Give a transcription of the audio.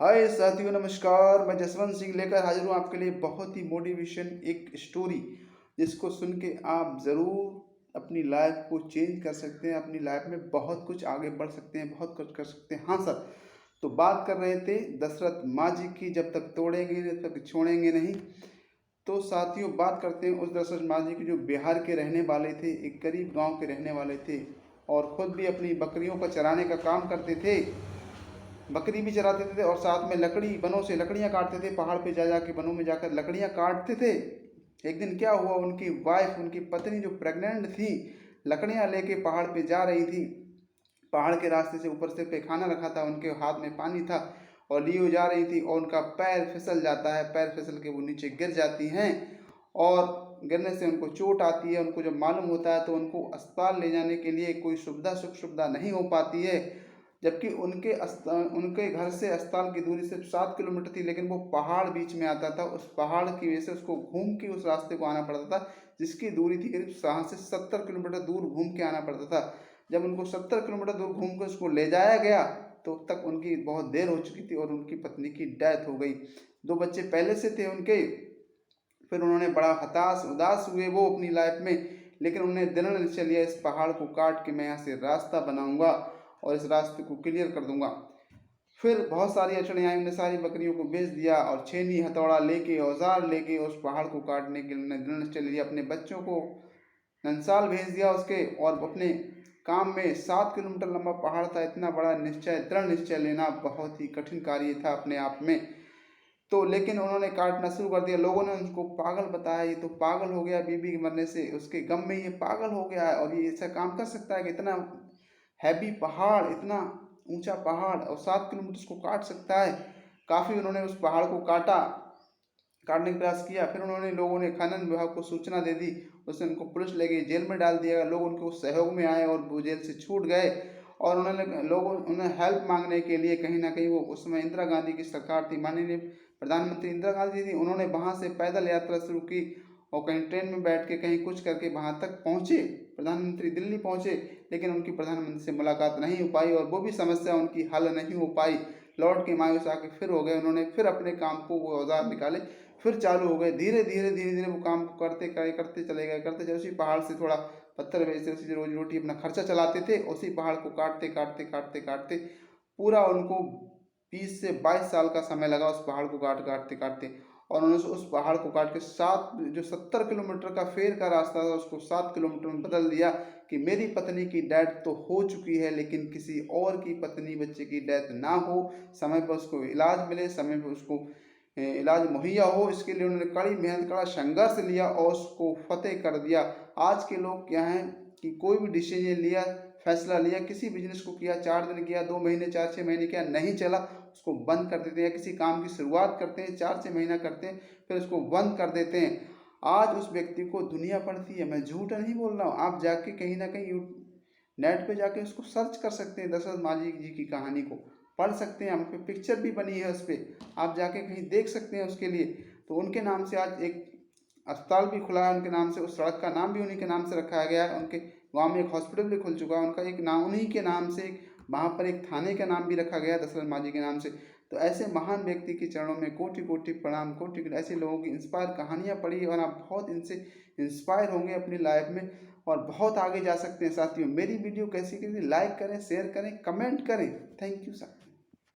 हाय साथियों, नमस्कार। मैं जसवंत सिंह लेकर हाजिर हूँ आपके लिए बहुत ही मोटिवेशन एक स्टोरी, जिसको सुन के आप ज़रूर अपनी लाइफ को चेंज कर सकते हैं। अपनी लाइफ में बहुत कुछ आगे बढ़ सकते हैं, बहुत कुछ कर सकते हैं। हाँ सर, तो बात कर रहे थे दशरथ माँ जी की, जब तक तोड़ेंगे नहीं तब तक छोड़ेंगे नहीं। तो साथियों, बात करते हैं उस दशरथ माँ जी की जो बिहार के रहने वाले थे, एक गरीब गाँव के रहने वाले थे और ख़ुद भी अपनी बकरियों को चराने का काम करते थे। बकरी भी चराते थे और साथ में लकड़ी वनों से लकड़ियाँ काटते थे। पहाड़ पे जा के वनों में जाकर लकड़ियाँ काटते थे। एक दिन क्या हुआ, उनकी वाइफ, उनकी पत्नी जो प्रेग्नेंट थी, लकड़ियाँ लेके पहाड़ पे जा रही थी। पहाड़ के रास्ते से ऊपर से पैखाना रखा था, उनके हाथ में पानी था और लिए जा रही थी और उनका पैर फिसल जाता है। पैर फिसल के वो नीचे गिर जाती हैं और गिरने से उनको चोट आती है। उनको जब मालूम होता है तो उनको अस्पताल ले जाने के लिए कोई सुख सुविधा नहीं हो पाती है। जबकि उनके घर से अस्पताल की दूरी सिर्फ 7 किलोमीटर थी, लेकिन वो पहाड़ बीच में आता था। उस पहाड़ की वजह से उसको घूम के उस रास्ते को आना पड़ता था, जिसकी दूरी थी करीब 60 से 70 किलोमीटर दूर घूम के आना पड़ता था। जब उनको 70 किलोमीटर दूर घूम कर उसको ले जाया गया तो तक उनकी बहुत देर हो चुकी थी और उनकी पत्नी की डेथ हो गई। 2 बच्चे पहले से थे उनके। फिर उन्होंने बड़ा हताश उदास हुए वो अपनी लाइफ में, लेकिन उन्होंने दृढ़ निश्चय लिया, इस पहाड़ को काट के मैं यहाँ से रास्ता बनाऊंगा और इस रास्ते को क्लियर कर दूंगा। फिर बहुत सारी अड़चनें आई, उन्होंने सारी बकरियों को बेच दिया और छेनी हथौड़ा लेके औजार लेके उस पहाड़ को काटने के लिए उन्होंने दृढ़ निश्चय लिया। अपने बच्चों को नंसाल भेज दिया उसके, और अपने काम में 7 किलोमीटर लंबा पहाड़ था। इतना बड़ा निश्चय, दृढ़ निश्चय लेना बहुत ही कठिन कार्य था अपने आप में। तो लेकिन उन्होंने काटना शुरू कर दिया। लोगों ने उनको पागल बताया, ये तो पागल हो गया, बीबी के मरने से उसके गम में ये पागल हो गया है और ये ऐसा काम कर सकता है कि इतना हैवी पहाड़, इतना ऊंचा पहाड़ और 7 किलोमीटर उसको काट सकता है। काफ़ी उन्होंने उस पहाड़ को काटने का प्रयास किया। फिर लोगों ने खनन विभाग को सूचना दे दी। उसने उनको पुलिस ले गई, जेल में डाल दिया। लोग उनको सहयोग में आए और वो जेल से छूट गए। और उन्हें हेल्प मांगने के लिए कहीं ना कहीं, वो उस समय इंदिरा गांधी की सरकार थी, माननीय प्रधानमंत्री इंदिरा गांधी थी, उन्होंने वहाँ से पैदल यात्रा शुरू की और कहीं ट्रेन में बैठ के कहीं कुछ करके वहाँ तक पहुँचे। प्रधानमंत्री दिल्ली पहुँचे, लेकिन उनकी प्रधानमंत्री से मुलाकात नहीं हो पाई और वो भी समस्या उनकी हल नहीं हो पाई। लौट के मायूस आके फिर हो गए। उन्होंने फिर अपने काम को, वो औजार निकाले, फिर चालू हो गए। धीरे धीरे वो काम को करते चले गए, करते चले। उसी पहाड़ से थोड़ा पत्थर बेचते, उसी रोजी रोटी अपना खर्चा चलाते थे। उसी पहाड़ को काटते काटते काटते काटते पूरा उनको 20 से 22 साल का समय लगा उस पहाड़ को काटते काटते। और उन्होंने उस पहाड़ को काट के 70 किलोमीटर का फेर का रास्ता था, उसको 7 किलोमीटर में बदल दिया कि मेरी पत्नी की डेथ तो हो चुकी है, लेकिन किसी और की पत्नी बच्चे की डेथ ना हो, समय पर उसको इलाज मिले, समय पर उसको इलाज मुहैया हो, इसके लिए उन्होंने कड़ी मेहनत, कड़ा संघर्ष लिया और उसको फतेह कर दिया। आज के लोग क्या हैं कि कोई भी डिसीजन लिया, फैसला लिया, किसी बिजनेस को किया, 4 दिन किया, 2 महीने, 4-6 महीने किया, नहीं चला, उसको बंद कर देते हैं। किसी काम की शुरुआत करते हैं, 4-6 महीना करते हैं, फिर उसको बंद कर देते हैं। आज उस व्यक्ति को दुनिया पड़ती है। मैं झूठ नहीं बोल रहा हूँ। आप जाके कहीं ना कहीं नेट पे जाके उसको सर्च कर सकते हैं, दशरथ मांझी जी की कहानी को पढ़ सकते हैं। हम पे पिक्चर भी बनी है, उस पर आप जाके कहीं देख सकते हैं उसके लिए। तो उनके नाम से आज एक अस्पताल भी खुला है, उनके नाम से। उस सड़क का नाम भी उन्हीं के नाम से रखा गया है। उनके गांव में एक हॉस्पिटल भी खुल चुका है, उनका एक नाम उन्हीं के नाम से। वहाँ पर एक थाने का नाम भी रखा गया है दशरथ मांझी के नाम से। तो ऐसे महान व्यक्ति के चरणों में कोटि कोटि प्रणाम, ऐसे लोगों की इंस्पायर कहानियाँ पढ़ी और आप बहुत इनसे इंस्पायर होंगे अपनी लाइफ में और बहुत आगे जा सकते हैं। साथियों, मेरी वीडियो कैसी लगी, लाइक करें, शेयर करें, कमेंट करें। Thank you sir.